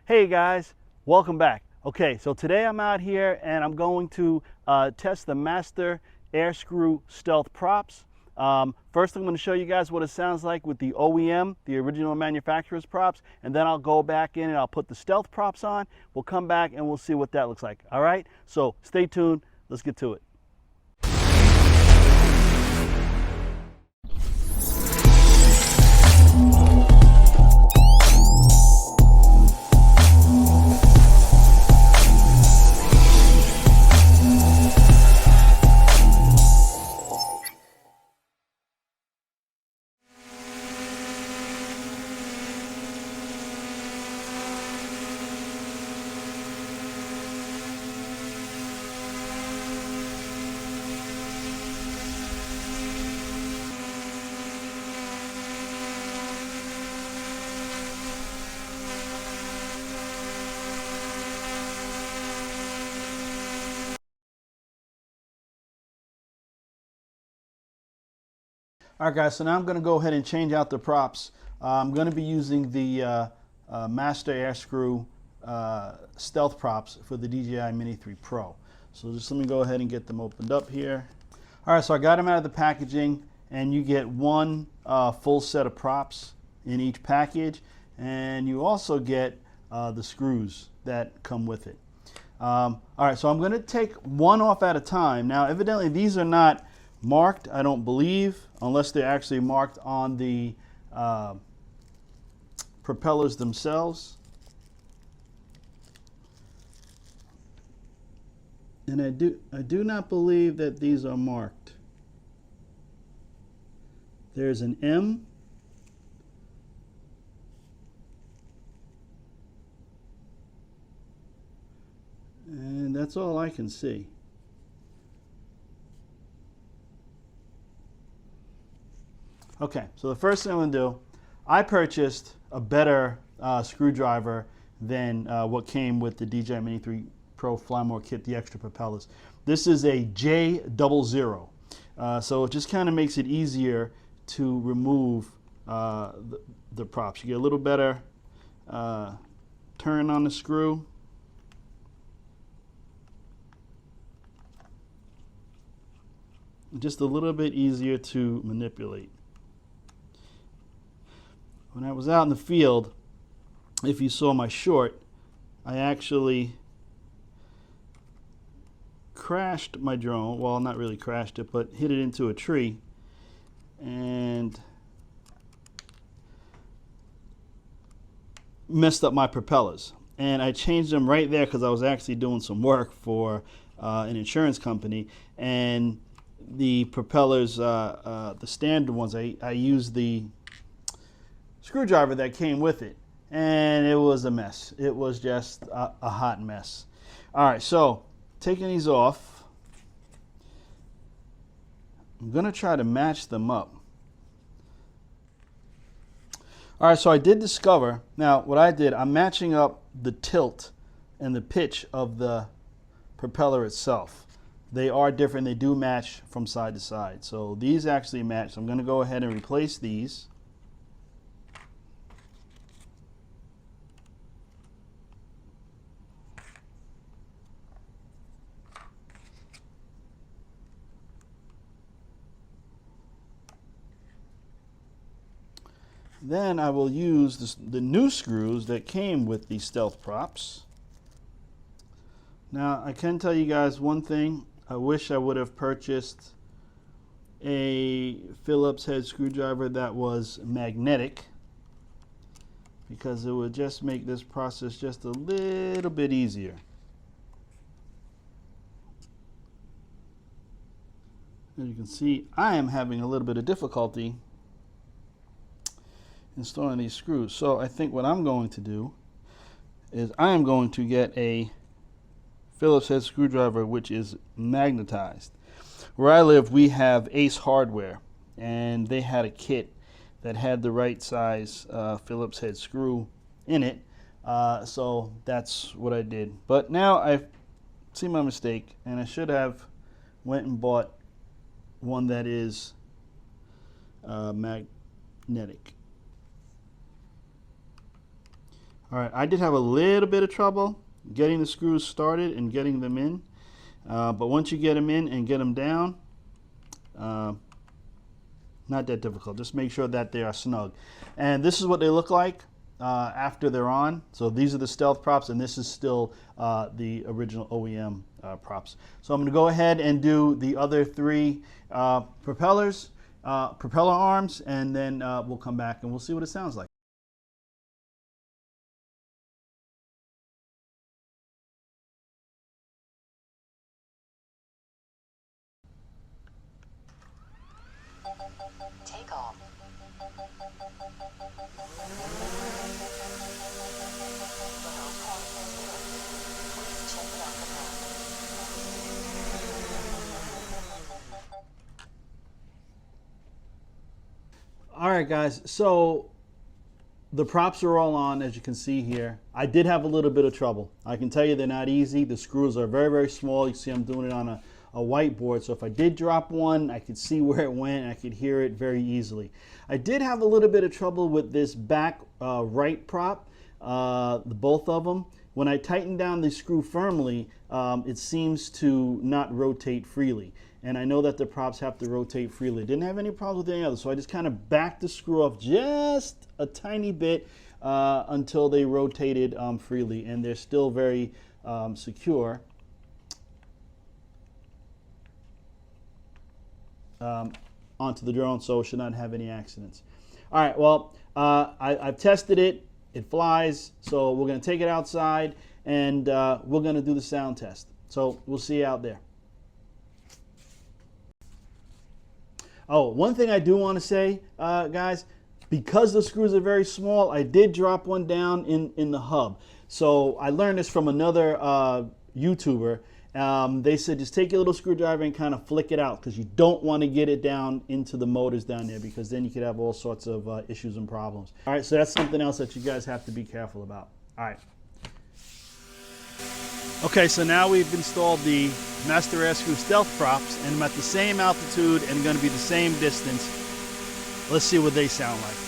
Hey guys, welcome back. Okay, so today I'm out here and I'm going to test the Master Air Screw Stealth props. First I'm going to show you guys what it sounds like with the OEM, the original manufacturer's props, and then I'll go back in and I'll put the Stealth props on. We'll come back and we'll see what that looks like. All right, so stay tuned. Let's get to it. All right, guys, so now I'm going to go ahead and change out the props. I'm going to be using the Master Air Screw Stealth props for the DJI Mini 3 Pro. So just let me go ahead and get them opened up here. All right, so I got them out of the packaging, and you get one full set of props in each package, and you also get the screws that come with it. All right, so I'm going to take one off at a time. Now, evidently, these are not marked, I don't believe, unless they're actually marked on the propellers themselves. And I do not believe that these are marked. There's an M. And that's all I can see. Okay, so the first thing I'm going to do, I purchased a better screwdriver than what came with the DJI Mini 3 Pro Fly More Kit, the extra propellers. This is a J00. So it just kind of makes it easier to remove the props. You get a little better turn on the screw. Just a little bit easier to manipulate. When I was out in the field, if you saw my short, I actually crashed my drone. Well, not really crashed it, but hit it into a tree and messed up my propellers. And I changed them right there because I was actually doing some work for an insurance company. And the propellers, the standard ones, I used the screwdriver that came with it, and it was a mess. It was just a hot mess. All right, so taking these off, I'm gonna try to match them up. All right, so I did discover, now what I did, I'm matching up the tilt and the pitch of the propeller itself. They are different. They do match from side to side. So these actually match. So I'm gonna go ahead and replace these. Then I will use the new screws that came with the Stealth props. Now I can tell you guys one thing. I wish I would have purchased a Phillips head screwdriver that was magnetic, because it would just make this process just a little bit easier. As you can see, I am having a little bit of difficulty installing these screws. So I think what I'm going to do is I am going to get a Phillips head screwdriver which is magnetized. Where I live, we have Ace Hardware, and they had a kit that had the right size Phillips head screw in it. So that's what I did. But now I've seen my mistake, and I should have went and bought one that is magnetic. All right, I did have a little bit of trouble getting the screws started and getting them in, but once you get them in and get them down, not that difficult. Just make sure that they are snug. And this is what they look like after they're on. So these are the stealth props, and this is still the original OEM props. So I'm going to go ahead and do the other three propeller arms, and then we'll come back and we'll see what it sounds like. Take off. All right, guys, so the props are all on, as you can see here. I did have a little bit of trouble. I can tell you they're not easy. The screws are very, very small. You see I'm doing it on a whiteboard, so if I did drop one, I could see where it went, and I could hear it very easily. I did have a little bit of trouble with this back right prop, both of them. When I tighten down the screw firmly, it seems to not rotate freely. And I know that the props have to rotate freely. Didn't have any problems with any other, so I just kind of backed the screw off just a tiny bit until they rotated freely, and they're still very secure onto the drone, so it should not have any accidents. All right, well, I've tested it. It flies, so we're going to take it outside, and we're going to do the sound test. So we'll see you out there. Oh, one thing I do want to say, guys, because the screws are very small, I did drop one down in the hub. So I learned this from another YouTuber. They said just take your little screwdriver and kind of flick it out, because you don't want to get it down into the motors down there, because then you could have all sorts of issues and problems. All right, so that's something else that you guys have to be careful about. All right. Okay, so now we've installed the Master Air Screw Stealth props, and I'm at the same altitude and going to be the same distance. Let's see what they sound like.